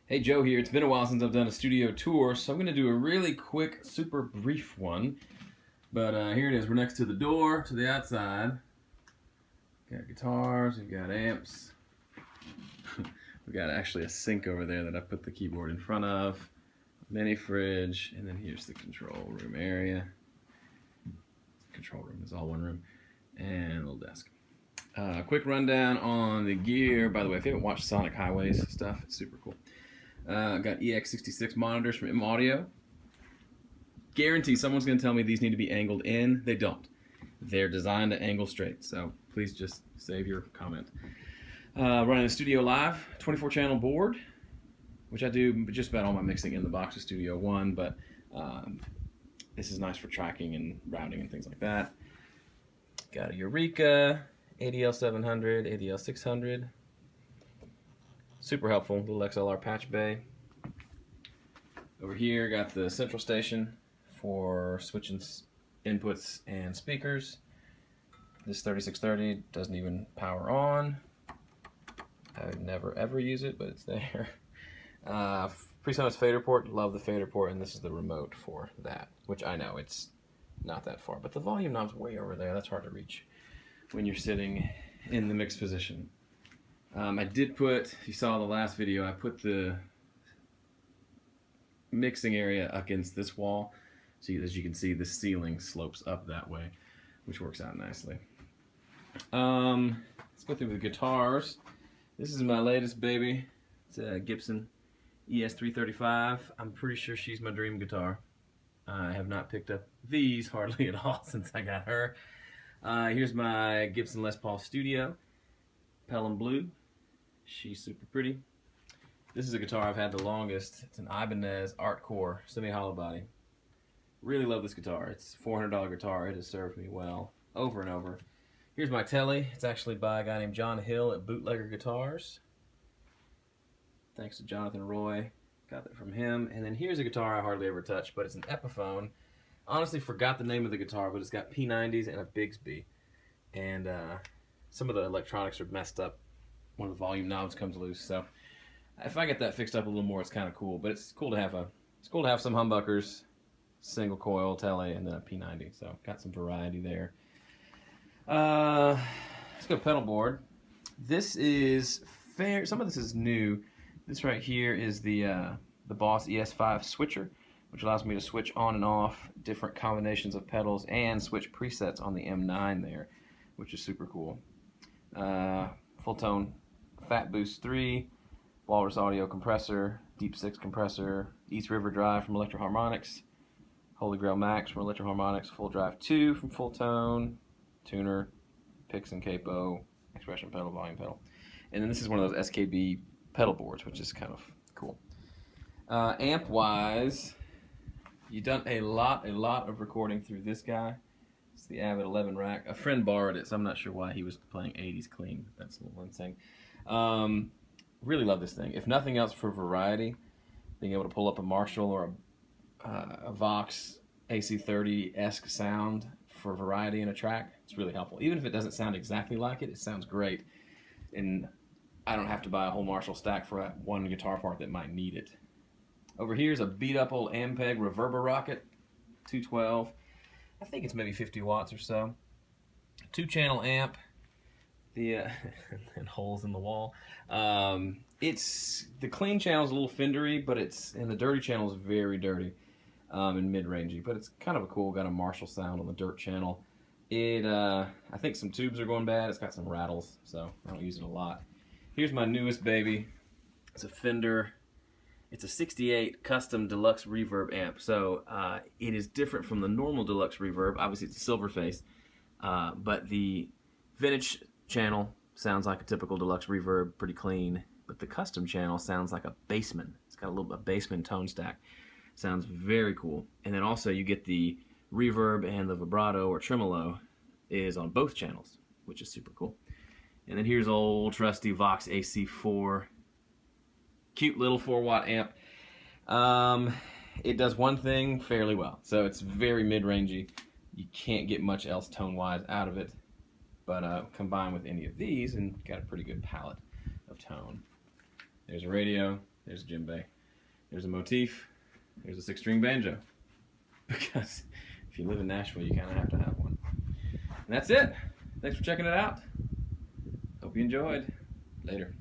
Hey, Joe here. It's been a while since I've done a studio tour, so I'm going to do a really quick, super brief one. But here it is. We're next to the door, to the outside. We've got guitars, we've got amps. We've got actually a sink over there that I put the keyboard in front of. Mini fridge, and then here's the control room area. Control room is all one room. And a little desk. Quick rundown on the gear. By the way, if you haven't watched Sonic Highways stuff, it's super cool. Got EX66 monitors from M Audio. Guarantee someone's going to tell me these need to be angled in. They don't. They're designed to angle straight, so please just save your comment. Running a Studio Live 24-channel board, which I do just about all my mixing in the box of Studio One, but this is nice for tracking and routing and things like that. Got a Eureka, ADL700, ADL600. Super helpful, little XLR patch bay. Over here, got the central station for switching inputs and speakers. This 3630 doesn't even power on. I would never ever use it, but it's there. Presonus fader port, love the fader port, and this is the remote for that, which I know it's not that far, but the volume knob's way over there. That's hard to reach when you're sitting in the mix position. I did put, if you saw the last video, I put the mixing area against this wall. So as you can see, the ceiling slopes up that way, which works out nicely. Let's go through the guitars. This is my latest baby. It's a Gibson ES335. I'm pretty sure she's my dream guitar. I have not picked up these hardly at all since I got her. Here's my Gibson Les Paul Studio, Pelham Blue. She's super pretty. This is a guitar I've had the longest. It's an Ibanez Art Core semi-hollow body. Really love this guitar. It's a $400 guitar. It has served me well over and over. Here's my Telly. It's actually by a guy named John Hill at Bootlegger Guitars. Thanks to Jonathan Roy. Got that from him. And then here's a guitar I hardly ever touch, but it's an Epiphone. Honestly forgot the name of the guitar, but it's got P90s and a Bigsby. And some of the electronics are messed up. One of the volume knobs comes loose, so if I get that fixed up a little more, it's kind of cool. But it's cool to have some humbuckers, single coil Telly, and then a P90. So got some variety there. Let's go pedal board. This is fair. Some of this is new. This right here is the Boss ES5 switcher, which allows me to switch on and off different combinations of pedals and switch presets on the M9 there, which is super cool. Full tone Fat Boost 3, Walrus Audio compressor, Deep 6 compressor, East River Drive from Electro Harmonics, Holy Grail Max from Electro Harmonics, Full Drive 2 from Full Tone, tuner, picks and capo, expression pedal, volume pedal. And then this is one of those SKB pedal boards, which is kind of cool. Amp-wise, you've done a lot of recording through this guy. It's the Avid 11 rack. A friend borrowed it, so I'm not sure why he was playing 80s clean. That's a little insane. Really love this thing. If nothing else, for variety, being able to pull up a Marshall or a Vox AC30-esque sound for variety in a track, it's really helpful. Even if it doesn't sound exactly like it, it sounds great. And I don't have to buy a whole Marshall stack for that one guitar part that might need it. Over here's a beat-up old Ampeg Reverber Rocket, 212. I think it's maybe 50 watts or so. 2-channel amp. And holes in the wall. It's the clean channel is a little Fendery, but and the dirty channel is very dirty and mid-rangey. But it's kind of a cool. Got a Marshall sound on the dirt channel. I think some tubes are going bad. It's got some rattles, so I don't use it a lot. Here's my newest baby. It's a Fender. It's a 68 custom deluxe reverb amp. So it is different from the normal deluxe reverb. Obviously, it's a silver face, but the vintage channel sounds like a typical deluxe reverb, pretty clean, but the custom channel sounds like a Bassman. It's got a Bassman tone stack. Sounds very cool. And then also you get the reverb and the vibrato or tremolo is on both channels, which is super cool. And then here's old trusty Vox AC4, cute little 4-watt amp. It does one thing fairly well, so it's very mid-rangey. You can't get much else tone-wise out of it. But combined with any of these and got a pretty good palette of tone. There's a radio, There's a djembe. There's a motif. There's a 6-string banjo. Because if you live in Nashville, you kind of have to have one. And that's it. Thanks for checking it out. Hope you enjoyed. Later.